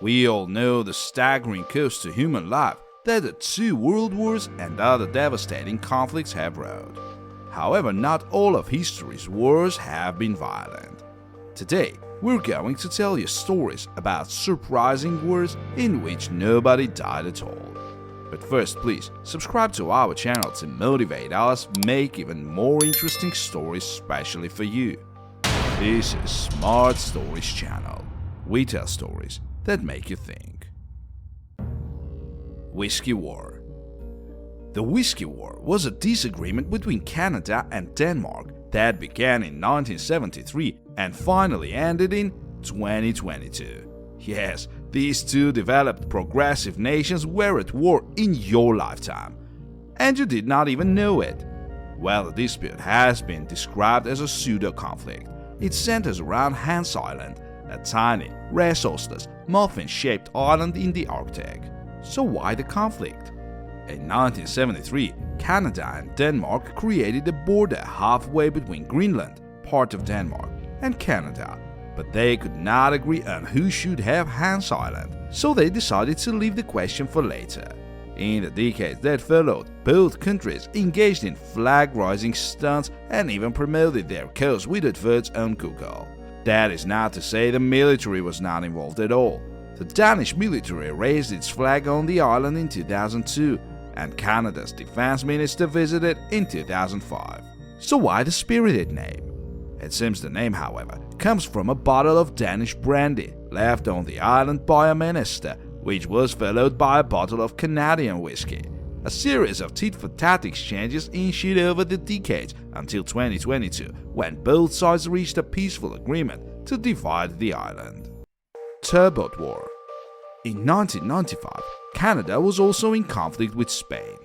We all know the staggering cost to human life that the two world wars and other devastating conflicts have wrought. However, not all of history's wars have been violent. Today, we're going to tell you stories about surprising wars in which nobody died at all. But first, please subscribe to our channel to motivate us make even more interesting stories specially for you. This is Smart Stories channel. We tell stories that make you think. Whiskey War. The Whiskey War was a disagreement between Canada and Denmark that began in 1973 and finally ended in 2022. Yes, these two developed progressive nations were at war in your lifetime, and you did not even know it. Well, the dispute has been described as a pseudo-conflict. It centers around Hans Island, a tiny, resourceless, muffin-shaped island in the Arctic. So why the conflict? In 1973, Canada and Denmark created a border halfway between Greenland, part of Denmark, and Canada, but they could not agree on who should have Hans Island, so they decided to leave the question for later. In the decades that followed, both countries engaged in flag-raising stunts and even promoted their cause with adverts on Google. That is not to say the military was not involved at all. The Danish military raised its flag on the island in 2002, and Canada's defense minister visited in 2005. So why the spirited name? It seems the name, however, comes from a bottle of Danish brandy left on the island by a minister, which was followed by a bottle of Canadian whiskey. A series of tit-for-tat exchanges ensued over the decades until 2022, when both sides reached a peaceful agreement to divide the island. Turbot War. In 1995, Canada was also in conflict with Spain.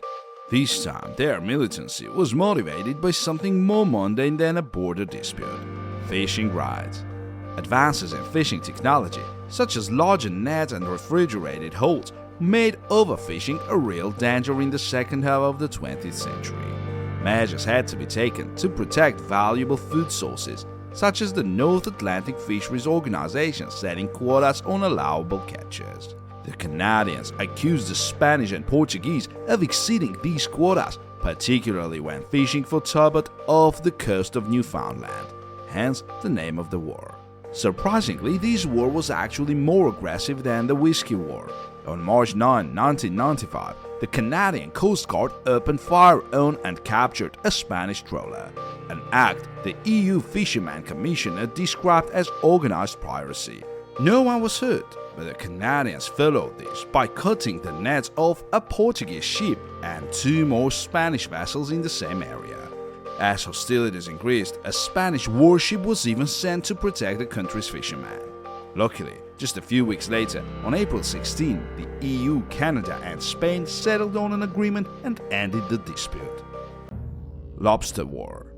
This time, their militancy was motivated by something more mundane than a border dispute: fishing rights. Advances in fishing technology, such as larger nets and refrigerated holds, made overfishing a real danger in the second half of the 20th century. Measures had to be taken to protect valuable food sources, such as the North Atlantic Fisheries Organization setting quotas on allowable catches. The Canadians accused the Spanish and Portuguese of exceeding these quotas, particularly when fishing for turbot off the coast of Newfoundland, hence the name of the war. Surprisingly, this war was actually more aggressive than the Whiskey War. On March 9, 1995, the Canadian Coast Guard opened fire on and captured a Spanish trawler, an act the EU Fisherman Commissioner described as organized piracy. No one was hurt, but the Canadians followed this by cutting the nets off a Portuguese ship and two more Spanish vessels in the same area. As hostilities increased, a Spanish warship was even sent to protect the country's fishermen. Luckily, just a few weeks later, on April 16, the EU, Canada, and Spain settled on an agreement and ended the dispute. Lobster War.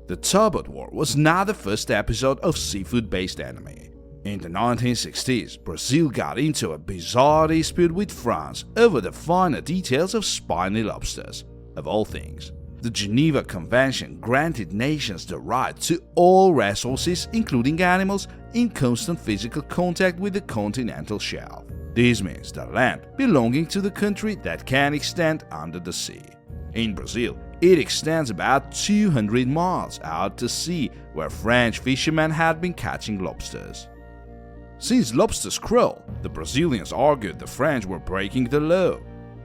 The Turbot War was not the first episode of seafood-based enemy. In the 1960s, Brazil got into a bizarre dispute with France over the finer details of spiny lobsters, of all things. The Geneva Convention granted nations the right to all resources, including animals, in constant physical contact with the continental shelf. This means the land belonging to the country that can extend under the sea. In Brazil, it extends about 200 miles out to sea, where French fishermen had been catching lobsters. Since lobsters crawl, the Brazilians argued the French were breaking the law.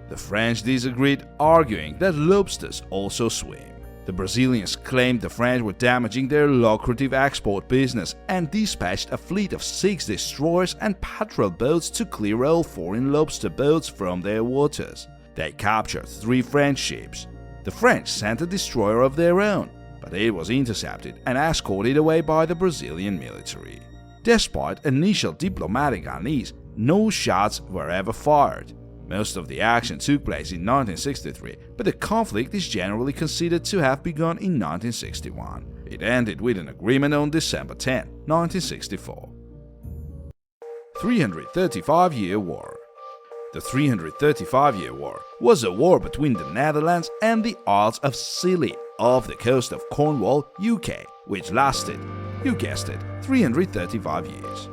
The French disagreed, arguing that lobsters also swim. The Brazilians claimed the French were damaging their lucrative export business and dispatched a fleet of 6 destroyers and patrol boats to clear all foreign lobster boats from their waters. They captured 3 French ships. The French sent a destroyer of their own, but it was intercepted and escorted away by the Brazilian military. Despite initial diplomatic unease, no shots were ever fired. Most of the action took place in 1963, but the conflict is generally considered to have begun in 1961. It ended with an agreement on December 10, 1964. 335-Year War. The 335-Year War was a war between the Netherlands and the Isles of Scilly off the coast of Cornwall, UK, which lasted, you guessed it, 335 years.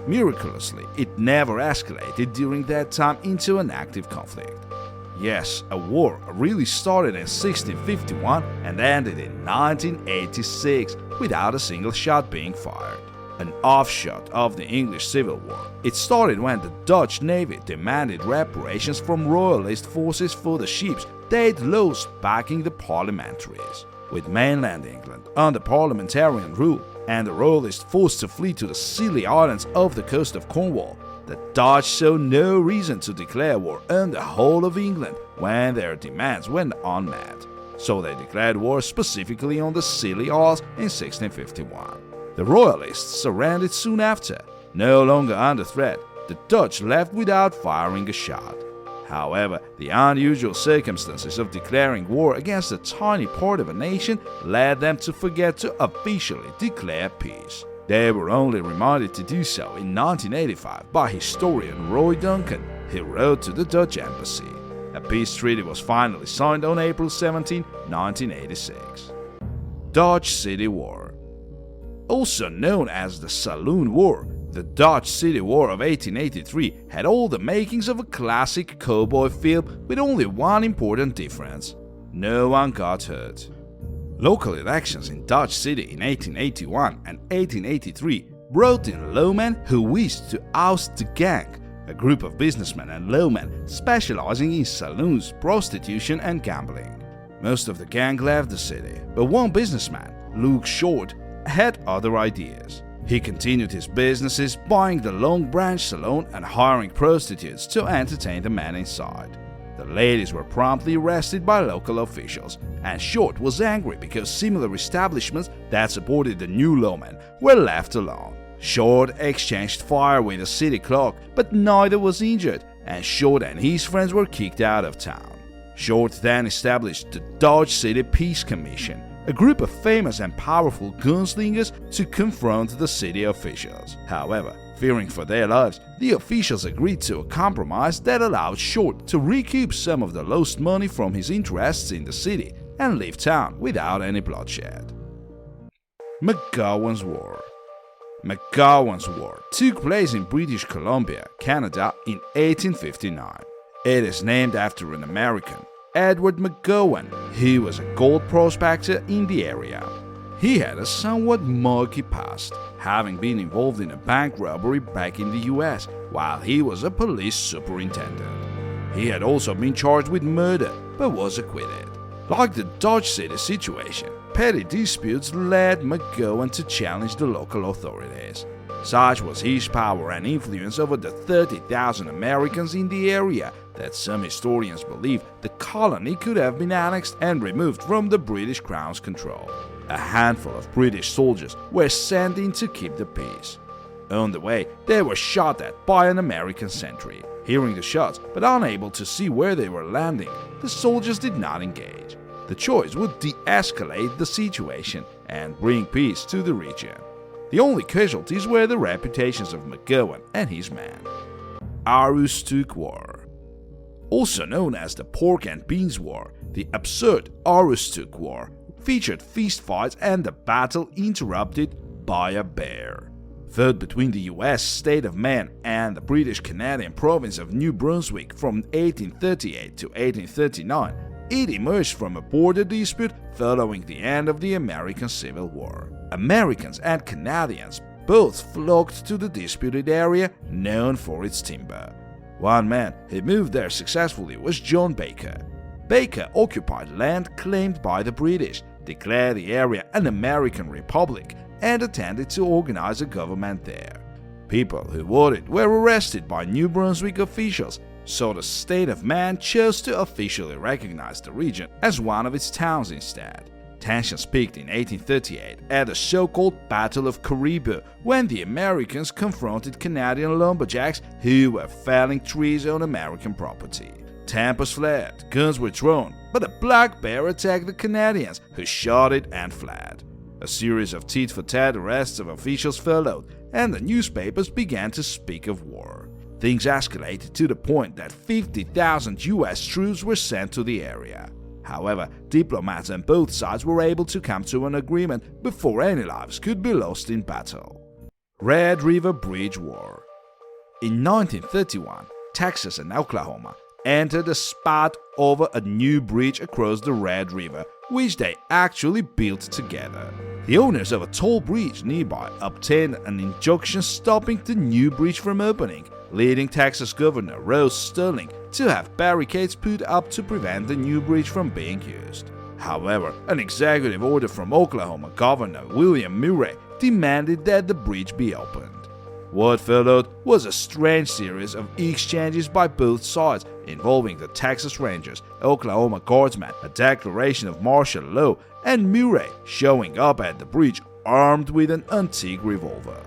Miraculously, it never escalated during that time into an active conflict. Yes, a war really started in 1651 and ended in 1986 without a single shot being fired. An offshoot of the English Civil War, it started when the Dutch Navy demanded reparations from royalist forces for the ships they'd lost backing the parliamentaries. With mainland England under parliamentarian rule and the royalists forced to flee to the Scilly Islands off the coast of Cornwall, the Dutch saw no reason to declare war on the whole of England when their demands went unmet. So they declared war specifically on the Scilly Isles in 1651. The royalists surrendered soon after. No longer under threat, the Dutch left without firing a shot. However, the unusual circumstances of declaring war against a tiny part of a nation led them to forget to officially declare peace. They were only reminded to do so in 1985 by historian Roy Duncan, who wrote to the Dutch embassy. A peace treaty was finally signed on April 17, 1986. Dutch City War. Also known as the Saloon War, the Dutch City War of 1883 had all the makings of a classic cowboy film with only one important difference: no one got hurt. Local elections in Dutch City in 1881 and 1883 brought in lawmen who wished to oust the gang, a group of businessmen and lawmen specializing in saloons, prostitution and gambling. Most of the gang left the city, but one businessman, Luke Short, had other ideas. He continued his businesses, buying the Long Branch Salon and hiring prostitutes to entertain the men inside. The ladies were promptly arrested by local officials, and Short was angry because similar establishments that supported the new lawmen were left alone. Short exchanged fire with a city clerk, but neither was injured, and Short and his friends were kicked out of town. Short then established the Dutch City Peace Commission, a group of famous and powerful gunslingers to confront the city officials. However, fearing for their lives, the officials agreed to a compromise that allowed Short to recoup some of the lost money from his interests in the city and leave town without any bloodshed. McGowan's War. McGowan's War took place in British Columbia, Canada in 1859. It is named after an American, Edward McGowan, who was a gold prospector in the area. He had a somewhat murky past, having been involved in a bank robbery back in the US while he was a police superintendent. He had also been charged with murder, but was acquitted. Like the Dutch City situation, petty disputes led McGowan to challenge the local authorities. Such was his power and influence over the 30,000 Americans in the area that some historians believe the colony could have been annexed and removed from the British Crown's control. A handful of British soldiers were sent in to keep the peace. On the way, they were shot at by an American sentry. Hearing the shots, but unable to see where they were landing, the soldiers did not engage. The choice would de-escalate the situation and bring peace to the region. The only casualties were the reputations of McGowan and his men. Aroostook War. Also known as the Pork and Beans War, the absurd Aroostook War featured fistfights and the battle interrupted by a bear. Fought between the US state of Maine and the British-Canadian province of New Brunswick from 1838 to 1839, it emerged from a border dispute following the end of the American Civil War. Americans and Canadians both flocked to the disputed area known for its timber. One man who moved there successfully was John Baker. Baker occupied land claimed by the British, declared the area an American republic, and attempted to organize a government there. People who voted were arrested by New Brunswick officials, so the state of Maine chose to officially recognize the region as one of its towns instead. Tensions peaked in 1838 at the so-called Battle of Caribou, when the Americans confronted Canadian lumberjacks who were felling trees on American property. Tempers flared, guns were drawn, but a black bear attacked the Canadians, who shot it and fled. A series of tit-for-tat arrests of officials followed, and the newspapers began to speak of war. Things escalated to the point that 50,000 US troops were sent to the area. However, diplomats on both sides were able to come to an agreement before any lives could be lost in battle. Red River Bridge War. In 1931, Texas and Oklahoma entered a spat over a new bridge across the Red River, which they actually built together. The owners of a toll bridge nearby obtained an injunction stopping the new bridge from opening, leading Texas Governor Rose Sterling to have barricades put up to prevent the new bridge from being used. However, an executive order from Oklahoma Governor William Murray demanded that the bridge be opened. What followed was a strange series of exchanges by both sides involving the Texas Rangers, Oklahoma Guardsmen, a declaration of martial law, and Murray showing up at the bridge armed with an antique revolver.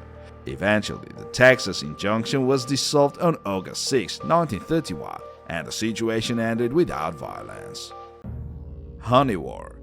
Eventually, the Texas injunction was dissolved on August 6, 1931, and the situation ended without violence. Honey War.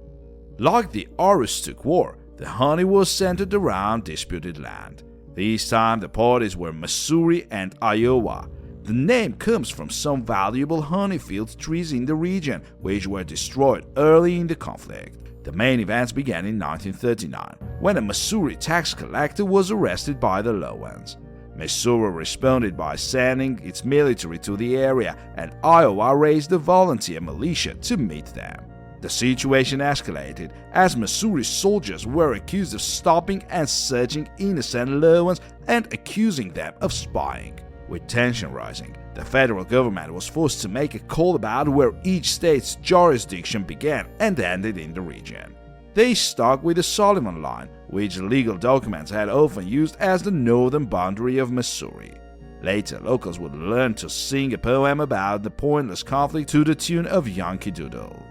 Like the Aroostook War, the Honey War centered around disputed land. This time the parties were Missouri and Iowa. The name comes from some valuable honeyfield trees in the region, which were destroyed early in the conflict. The main events began in 1939, when a Missouri tax collector was arrested by the Lowens. Missouri responded by sending its military to the area, and Iowa raised a volunteer militia to meet them. The situation escalated as Missouri soldiers were accused of stopping and searching innocent Lowens and accusing them of spying. With tension rising, the federal government was forced to make a call about where each state's jurisdiction began and ended in the region. They stuck with the Sullivan Line, which legal documents had often used as the northern boundary of Missouri. Later, locals would learn to sing a poem about the pointless conflict to the tune of Yankee Doodle.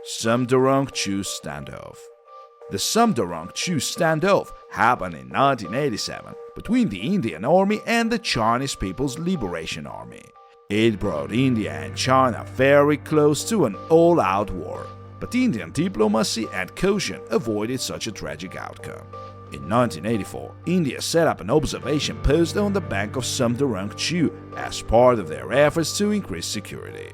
Sumter-Ung-Chu Standoff. The Sumter-Ung-Chu Standoff happened in 1987 between the Indian Army and the Chinese People's Liberation Army. It brought India and China very close to an all-out war, but Indian diplomacy and caution avoided such a tragic outcome. In 1984, India set up an observation post on the bank of Sumter-Ung-Chu as part of their efforts to increase security.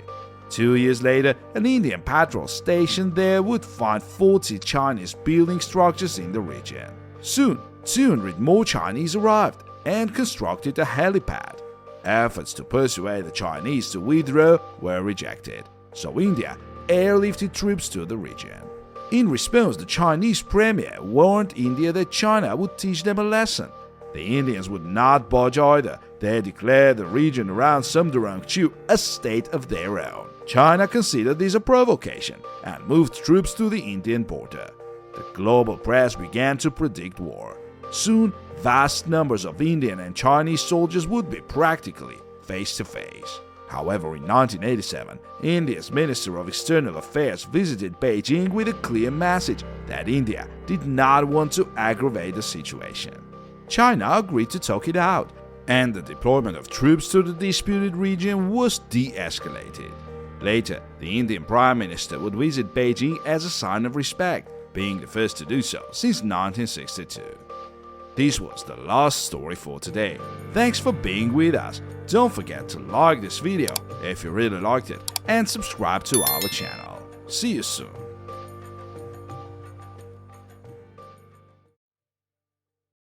2 years later, an Indian patrol station there would find 40 Chinese building structures in the region. Soon, 200 more Chinese arrived and constructed a helipad. Efforts to persuade the Chinese to withdraw were rejected, so India airlifted troops to the region. In response, the Chinese premier warned India that China would teach them a lesson. The Indians would not budge either. They declared the region around Sumter-Ung-Chu a state of their own. China considered this a provocation and moved troops to the Indian border. The global press began to predict war. Soon, vast numbers of Indian and Chinese soldiers would be practically face to face. However, in 1987, India's Minister of External Affairs visited Beijing with a clear message that India did not want to aggravate the situation. China agreed to talk it out, and the deployment of troops to the disputed region was de-escalated. Later, the Indian Prime Minister would visit Beijing as a sign of respect, being the first to do so since 1962. This was the last story for today. Thanks for being with us. Don't forget to like this video if you really liked it and subscribe to our channel. See you soon.